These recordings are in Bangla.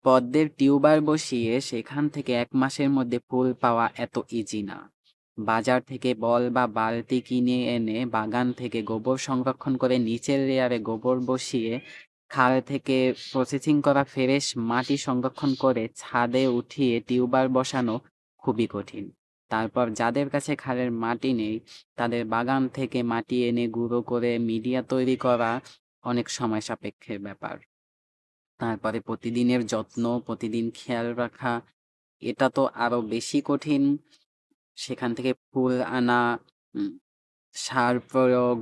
পদ্মের টিউবার বসিয়ে সেখান থেকে ১ মাসের মধ্যে ফুল পাওয়া এত ইজি না। বাজার থেকে বল বা বালতি কিনে এনে বাগান থেকে গোবর সংরক্ষণ করে নিচের লেয়ারে গোবর বসিয়ে খাল থেকে প্রসেসিং করা ফ্রেশ মাটি সংরক্ষণ করে ছাদে উঠিয়ে টিউবার বসানো খুবই কঠিন। তারপর যাদের কাছে খালের মাটি নেই তাদের বাগান থেকে মাটি এনে গুঁড়ো করে মিডিয়া তৈরি করা অনেক সময় সাপেক্ষের ব্যাপার। তারপরে প্রতিদিনের যত্ন, প্রতিদিন খেয়াল রাখা, এটা তো আরো বেশি কঠিন। সেখান থেকে ফুল আনা, উম সার প্রয়োগ,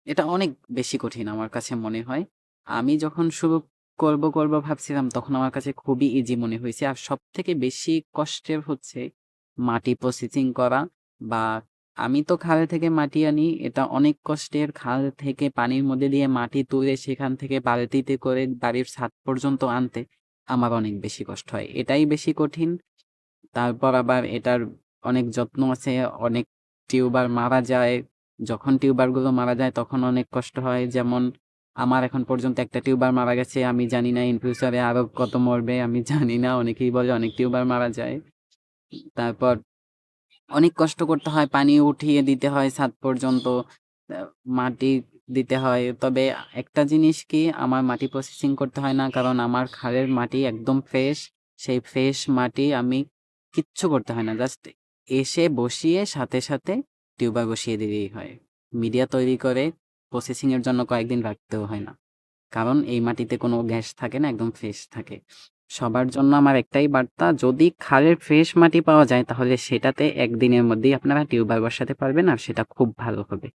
এটা অনেক বেশি কঠিন আমার কাছে মনে হয়। আমি যখন শুরু করব ভাবছিলাম তখন আমার কাছে খুবই ইজি মনে হইছে। আর সবথেকে বেশি কষ্টের হচ্ছে মাটি প্রসেসিং করা, বা আমি তো খাল থেকে মাটি আনি, এটা অনেক কষ্টের। খাল থেকে পানির মধ্যে দিয়ে মাটি তুলে সেখান থেকে বালতিতে করে বাড়ির ছাদ পর্যন্ত আনতে আমার অনেক বেশি কষ্ট হয়। এটাই বেশি কঠিন। তারপর আবার এটার অনেক যত্ন আছে, অনেক টিউবার মারা যায়। যখন টিউবারগুলো মারা যায় তখন অনেক কষ্ট হয়। যেমন আমার এখন পর্যন্ত একটা টিউবার মারা গেছে। আমি জানি না ইন ফিউচারে আরো কত মরবে আমি জানি না। অনেকেই বলে অনেক টিউবার মারা যায়। তারপর অনেক কষ্ট করতে হয়, পানি উঠিয়ে দিতে হয় ছাদ পর্যন্ত, আ মাটি দিতে হয়। তবে একটা জিনিস কি, আমার মাটি প্রসেসিং করতে হয় না, কারণ আমার খালের মাটি একদম ফ্রেশ। সেই ফ্রেশ মাটি আমি কিচ্ছু করতে হয় না। জাস্ট এসে বসিয়ে সাথে টিউবার বসিয়ে দিলেই হয়। মিডিয়া তৈরি করে প্রসেসিং এর জন্য কয়েকদিন রাখতেও হয় না। কারণ এই মাটিতে কোনো গ্যাস থাকে না, একদম ফ্রেশ থাকে। সবার জন্য আমার একটাই বার্তা, যদি খালের ফ্রেশ মাটি পাওয়া যায় তাহলে সেটাতে ১ দিনের মধ্যেই আপনারা টিউবার বসাতে পারবেন আর সেটা খুব ভালো হবে।